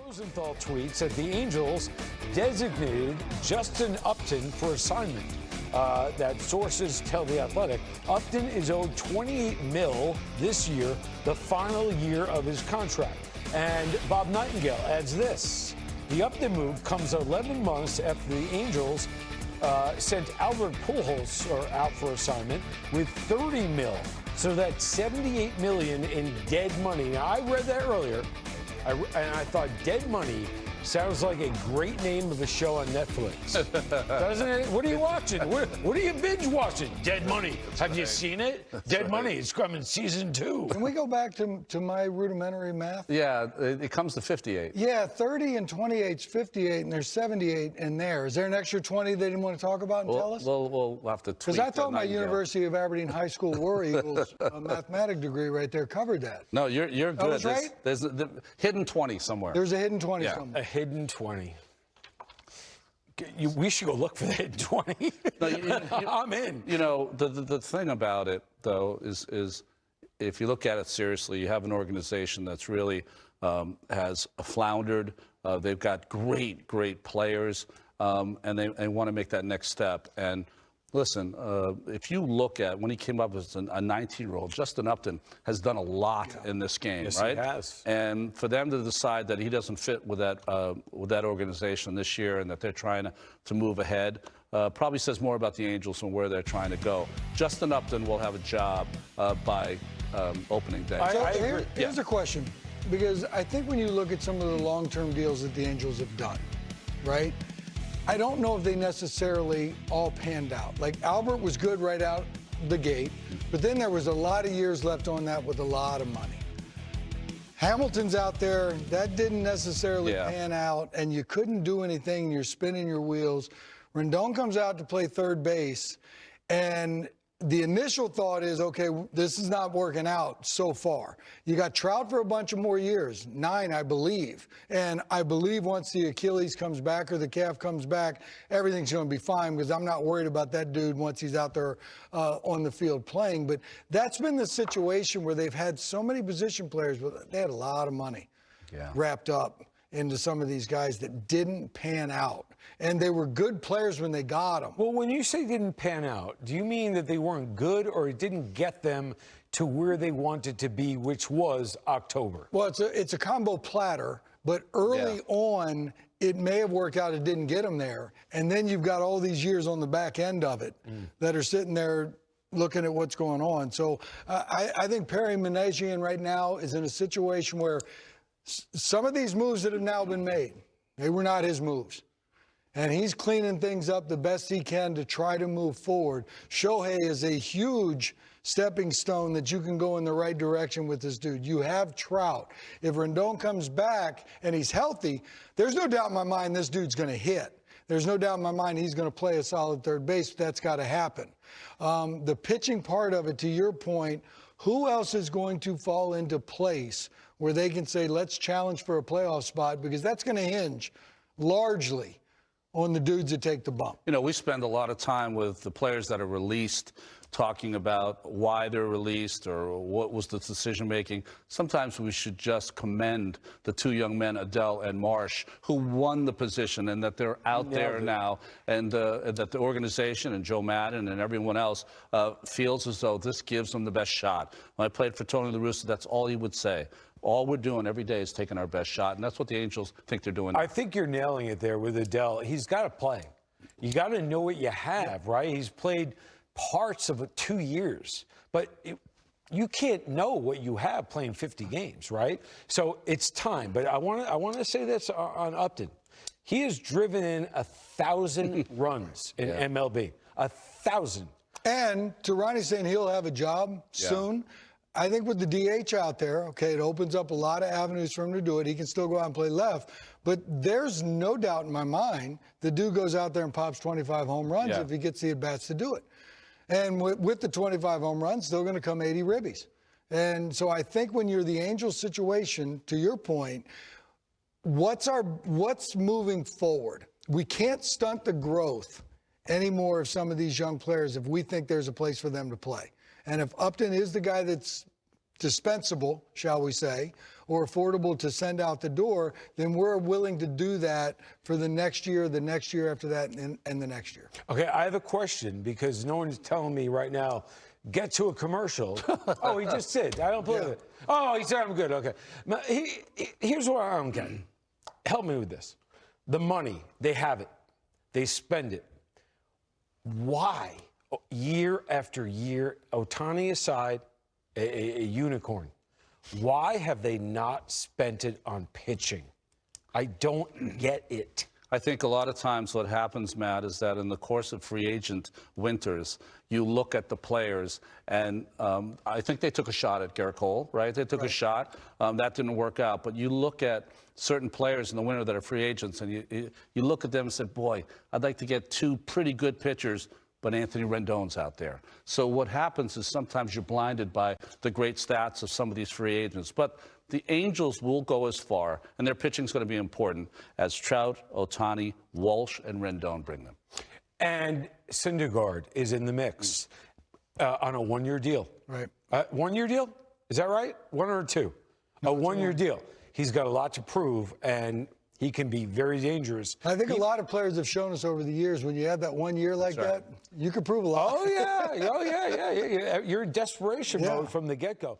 Rosenthal tweets that the Angels designated Justin Upton for assignment. That sources tell The Athletic. Upton is owed $28 million this year, the final year of his contract. And Bob Nightingale adds this. The Upton move comes 11 months after the Angels sent Albert Pujols out for assignment with $30 million. So that's $78 million in dead money. Now, I read that earlier, and I thought dead money sounds like a great name of a show on Netflix. Doesn't it? What are you watching? What are you binge watching? Dead Money. Have you seen it? Dead Money. It's coming season 2. Can we go back to my rudimentary math? Yeah, it comes to 58. Yeah, 30 and 28 is 58, and there's 78 in there. Is there an extra 20 they didn't want to talk about and tell us? We'll have to tweet. Because I thought my University of Aberdeen High School War Eagles mathematics degree right there covered that. No, you're good. I was right? There's a hidden 20 somewhere. There's a hidden 20 Yeah. somewhere. A hidden 20. We should go look for the hidden 20. No, I'm in. You know, the thing about it, though, is if you look at it seriously, you have an organization that's really has floundered. They've got great players, and they want to make that next step. And listen, if you look at when he came up as a 19-year-old, Justin Upton has done a lot in this game, yes, right? He has. And for them to decide that he doesn't fit with that organization this year and that they're trying to move ahead, probably says more about the Angels and where they're trying to go. Justin Upton will have a job by opening day. Here's a question, because I think when you look at some of the long-term deals that the Angels have done, right? I don't know if they necessarily all panned out. Like, Albert was good right out the gate, but then there was a lot of years left on that with a lot of money. Hamilton's out there. That didn't necessarily pan out, and you couldn't do anything. You're spinning your wheels. Rendon comes out to play third base, and the initial thought is, okay, this is not working out so far. You got Trout for a bunch of more years, 9, I believe. And I believe once the Achilles comes back or the calf comes back, everything's going to be fine, because I'm not worried about that dude once he's out there on the field playing. But that's been the situation where they've had so many position players, but they had a lot of money wrapped up into some of these guys that didn't pan out. And they were good players when they got them. Well, when you say didn't pan out, do you mean that they weren't good, or it didn't get them to where they wanted to be, which was October? Well, it's a combo platter, but early on, it may have worked out. It didn't get them there. And then you've got all these years on the back end of it that are sitting there looking at what's going on. So I think Perry Minasian right now is in a situation where some of these moves that have now been made, they were not his moves. And he's cleaning things up the best he can to try to move forward. Shohei is a huge stepping stone that you can go in the right direction with this dude. You have Trout. If Rendon comes back and he's healthy, there's no doubt in my mind this dude's going to hit. There's no doubt in my mind he's going to play a solid third base. That's got to happen. The pitching part of it, to your point, who else is going to fall into place where they can say, let's challenge for a playoff spot? Because that's going to hinge largely on the dudes that take the bump. You know, we spend a lot of time with the players that are released talking about why they're released or what was the decision making. Sometimes we should just commend the 2 young men, Adele and Marsh, who won the position, and that they're out there now, and that the organization and Joe Madden and everyone else feels as though this gives them the best shot. When I played for Tony La Russa, that's all he would say. All we're doing every day is taking our best shot, and that's what the Angels think they're doing. I think you're nailing it there with Adele. He's got to play. You got to know what you have, right? He's played parts of 2 years, but you can't know what you have playing 50 games, right? So it's time. But I want to say this on Upton. He has driven in 1,000 runs in MLB. 1,000. And to Ronnie saying he'll have a job soon, I think with the DH out there, okay, it opens up a lot of avenues for him to do it. He can still go out and play left. But there's no doubt in my mind the dude goes out there and pops 25 home runs if he gets the at-bats to do it. And with the 25 home runs, still going to come 80 ribbies. And so I think when you're the Angels situation, to your point, what's moving forward? We can't stunt the growth anymore of some of these young players if we think there's a place for them to play. And if Upton is the guy that's dispensable, shall we say, or affordable to send out the door, then we're willing to do that for the next year after that, and the next year. Okay, I have a question because no one's telling me right now, get to a commercial. Oh, he just did. I don't believe it. Oh, he said I'm good. Okay. Now, here's what I'm getting. Help me with this. The money, they have it. They spend it. Why, year after year, Ohtani aside, a unicorn, why have they not spent it on pitching? I don't get it. I think a lot of times what happens, Matt, is that in the course of free agent winters, you look at the players, and I think they took a shot at Garrett Cole, right? They took a shot. That didn't work out. But you look at certain players in the winter that are free agents, and you look at them and say, boy, I'd like to get two pretty good pitchers, but Anthony Rendon's out there. So what happens is sometimes you're blinded by the great stats of some of these free agents. But the Angels will go as far, and their pitching is going to be important, as Trout, Ohtani, Walsh, and Rendon bring them. And Syndergaard is in the mix on a one-year deal. Right. One-year deal? Is that right? One or two? No, a one-year deal. He's got a lot to prove, and he can be very dangerous. I think a lot of players have shown us over the years, when you have that 1 year like that, you can prove a lot. Oh, yeah. You're in desperation mode from the get-go.